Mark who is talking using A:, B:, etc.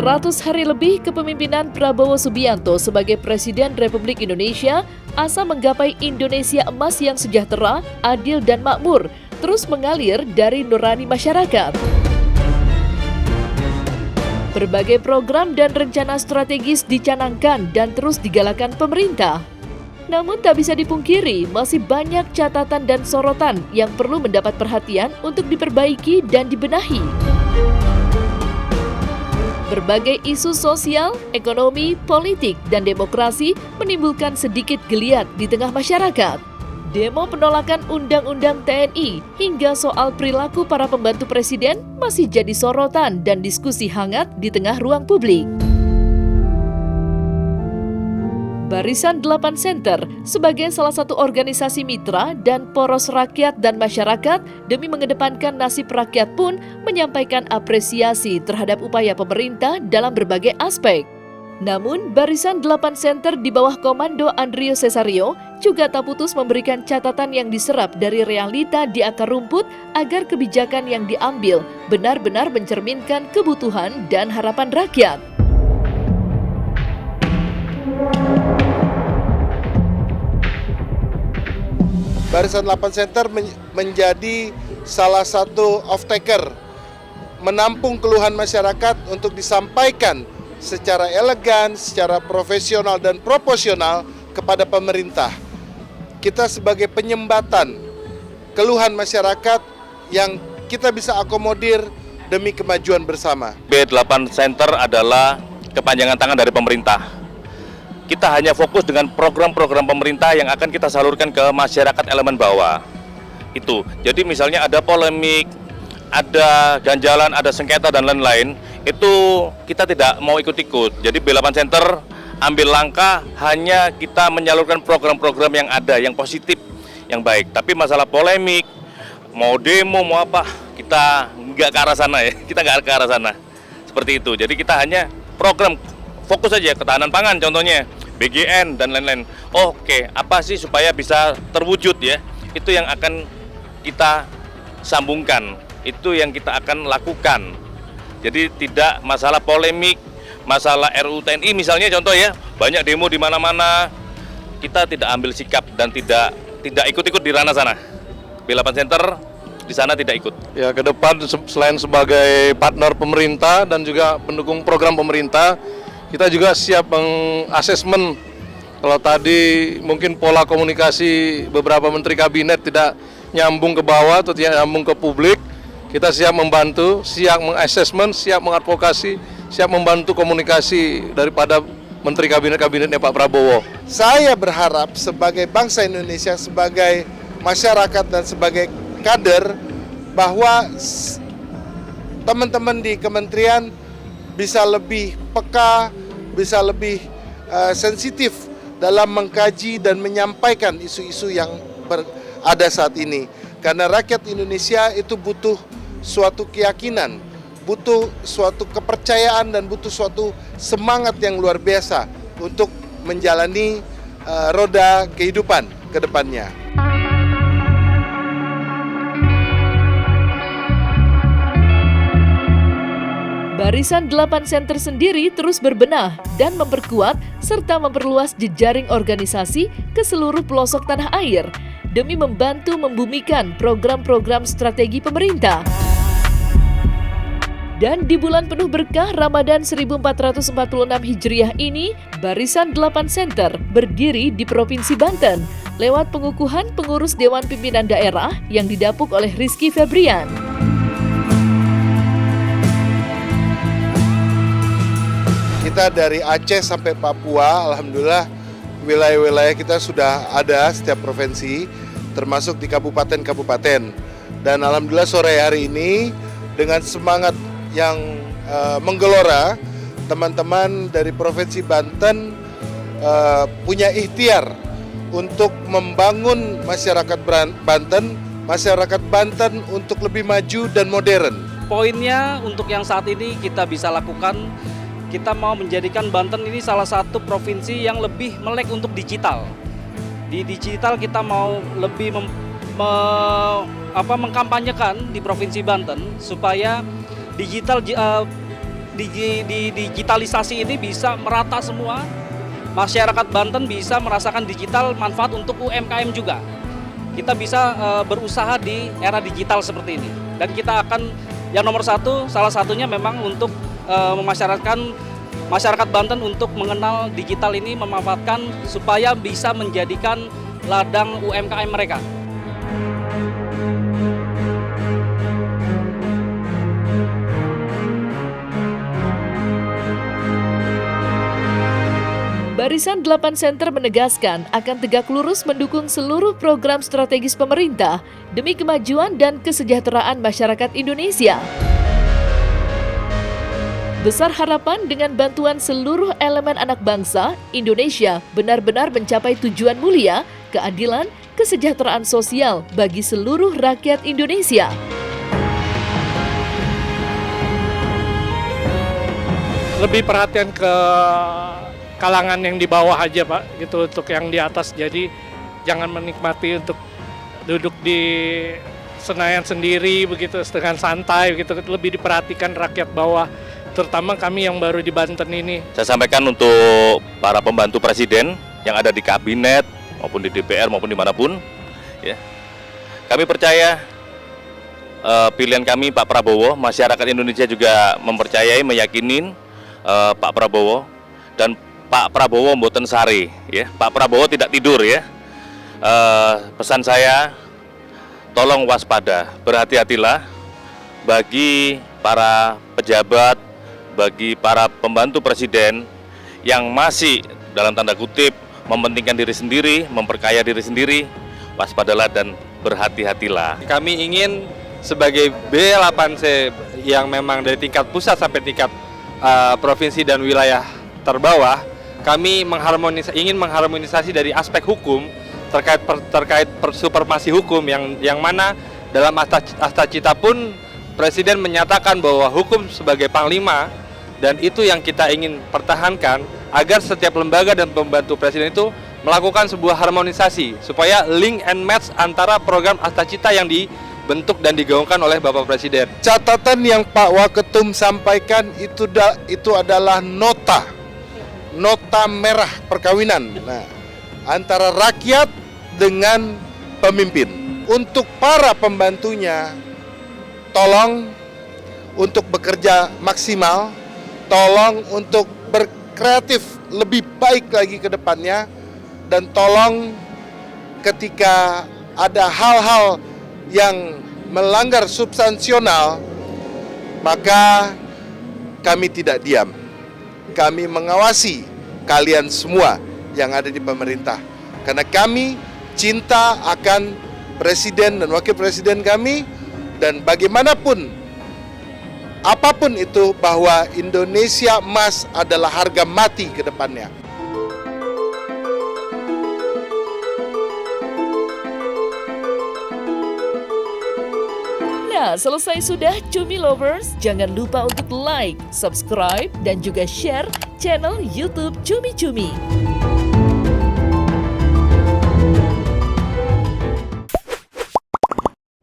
A: 100 hari lebih kepemimpinan Prabowo Subianto sebagai Presiden Republik Indonesia, asa menggapai Indonesia emas yang sejahtera, adil dan makmur terus mengalir dari nurani masyarakat. Berbagai program dan rencana strategis dicanangkan dan terus digalakan pemerintah. Namun tak bisa dipungkiri, masih banyak catatan dan sorotan yang perlu mendapat perhatian untuk diperbaiki dan dibenahi. Berbagai isu sosial, ekonomi, politik, dan demokrasi menimbulkan sedikit geliat di tengah masyarakat. Demo penolakan Undang-Undang TNI hingga soal perilaku para pembantu presiden masih jadi sorotan dan diskusi hangat di tengah ruang publik. Barisan 8 Center sebagai salah satu organisasi mitra dan poros rakyat dan masyarakat demi mengedepankan nasib rakyat pun menyampaikan apresiasi terhadap upaya pemerintah dalam berbagai aspek. Namun, Barisan 8 Center di bawah komando Andrio Cesario juga tak putus memberikan catatan yang diserap dari realita di akar rumput agar kebijakan yang diambil benar-benar mencerminkan kebutuhan dan harapan rakyat.
B: Barisan 8 Center menjadi salah satu off-taker, menampung keluhan masyarakat untuk disampaikan secara elegan, secara profesional dan proporsional kepada pemerintah. Kita sebagai penyembatan keluhan masyarakat yang kita bisa akomodir demi kemajuan bersama.
C: B8 Center adalah kepanjangan tangan dari pemerintah. Kita hanya fokus dengan program-program pemerintah yang akan kita salurkan ke masyarakat elemen bawah. Itu. Jadi misalnya ada polemik, ada ganjalan, ada sengketa dan lain-lain, itu kita tidak mau ikut-ikut. Jadi B8 Center ambil langkah hanya kita menyalurkan program-program yang ada, yang positif, yang baik. Tapi masalah polemik, mau demo, mau apa, kita nggak ke arah sana ya. Kita nggak ke arah sana. Seperti itu. Jadi kita hanya program fokus saja ketahanan pangan contohnya, BGN dan lain-lain. Oke, apa sih supaya bisa terwujud ya? Itu yang akan kita sambungkan, itu yang kita akan lakukan. Jadi tidak masalah polemik, masalah RUU TNI misalnya contoh ya, banyak demo di mana-mana. Kita tidak ambil sikap dan tidak ikut-ikut di ranah sana. B8 Center di sana tidak ikut.
D: Ya, ke depan selain sebagai partner pemerintah dan juga pendukung program pemerintah, kita juga siap mengasesmen kalau tadi mungkin pola komunikasi beberapa menteri kabinet tidak nyambung ke bawah atau tidak nyambung ke publik. Kita siap membantu, siap mengasesmen, siap mengadvokasi, siap membantu komunikasi daripada menteri kabinet-kabinetnya Pak Prabowo.
B: Saya berharap sebagai bangsa Indonesia, sebagai masyarakat dan sebagai kader bahwa teman-teman di kementerian bisa lebih peka, bisa lebih sensitif dalam mengkaji dan menyampaikan isu-isu yang ada saat ini. Karena rakyat Indonesia itu butuh suatu keyakinan, butuh suatu kepercayaan dan butuh suatu semangat yang luar biasa untuk menjalani roda kehidupan ke depannya.
A: Barisan 8 Center sendiri terus berbenah dan memperkuat serta memperluas jejaring organisasi ke seluruh pelosok tanah air demi membantu membumikan program-program strategi pemerintah. Dan di bulan penuh berkah Ramadan 1446 Hijriah ini, Barisan 8 Center berdiri di Provinsi Banten lewat pengukuhan pengurus Dewan Pimpinan Daerah yang didapuk oleh Rizky Febrian.
B: Kita dari Aceh sampai Papua, alhamdulillah wilayah-wilayah kita sudah ada setiap provinsi, termasuk di kabupaten-kabupaten. Dan alhamdulillah sore hari ini dengan semangat yang menggelora, teman-teman dari Provinsi Banten punya ikhtiar untuk membangun masyarakat Banten untuk lebih maju dan modern.
E: Poinnya untuk yang saat ini kita bisa lakukan, kita mau menjadikan Banten ini salah satu provinsi yang lebih melek untuk digital. Di digital kita mau lebih mengkampanyekan di Provinsi Banten supaya digital di digitalisasi ini bisa merata semua, masyarakat Banten bisa merasakan digital manfaat untuk UMKM juga. Kita bisa berusaha di era digital seperti ini. Dan kita akan, yang nomor satu, salah satunya memang untuk masyarakat Banten untuk mengenal digital ini, memanfaatkan supaya bisa menjadikan ladang UMKM mereka.
A: Barisan 8 Center menegaskan akan tegak lurus mendukung seluruh program strategis pemerintah demi kemajuan dan kesejahteraan masyarakat Indonesia. Besar harapan dengan bantuan seluruh elemen anak bangsa, Indonesia benar-benar mencapai tujuan mulia, keadilan, kesejahteraan sosial bagi seluruh rakyat Indonesia.
F: Lebih perhatian ke kalangan yang di bawah aja Pak, gitu, untuk yang di atas. Jadi jangan menikmati untuk duduk di Senayan sendiri begitu dengan santai begitu, lebih diperhatikan rakyat bawah, terutama kami yang baru di Banten ini.
C: Saya sampaikan untuk para pembantu presiden yang ada di kabinet maupun di DPR maupun dimanapun, ya. Kami percaya pilihan kami Pak Prabowo, masyarakat Indonesia juga mempercayai, meyakinin Pak Prabowo, dan Pak Prabowo mboten sari, ya. Pak Prabowo tidak tidur, ya. Pesan saya, tolong waspada, berhati-hatilah bagi para pejabat, bagi para pembantu presiden yang masih dalam tanda kutip mementingkan diri sendiri, memperkaya diri sendiri. Waspadalah dan berhati-hatilah.
G: Kami ingin sebagai B8C yang memang dari tingkat pusat sampai tingkat provinsi dan wilayah terbawah, kami ingin mengharmonisasi dari aspek hukum terkait supremasi hukum yang mana dalam Akta Cita pun Presiden menyatakan bahwa hukum sebagai panglima, dan itu yang kita ingin pertahankan agar setiap lembaga dan pembantu Presiden itu melakukan sebuah harmonisasi supaya link and match antara program Akta Cita yang dibentuk dan digaungkan oleh Bapak Presiden.
B: Catatan yang Pak Waketum sampaikan itu adalah nota merah perkawinan, antara rakyat dengan pemimpin. Untuk para pembantunya, tolong untuk bekerja maksimal, tolong untuk berkreatif lebih baik lagi ke depannya, dan tolong ketika ada hal-hal yang melanggar substansional, maka kami tidak diam. Kami mengawasi kalian semua yang ada di pemerintah, karena kami cinta akan presiden dan wakil presiden kami, dan bagaimanapun apapun itu, bahwa Indonesia emas adalah harga mati ke depannya.
A: Nah, selesai sudah Cumi Lovers. Jangan lupa untuk like, subscribe, dan juga share channel YouTube Cumi Cumi.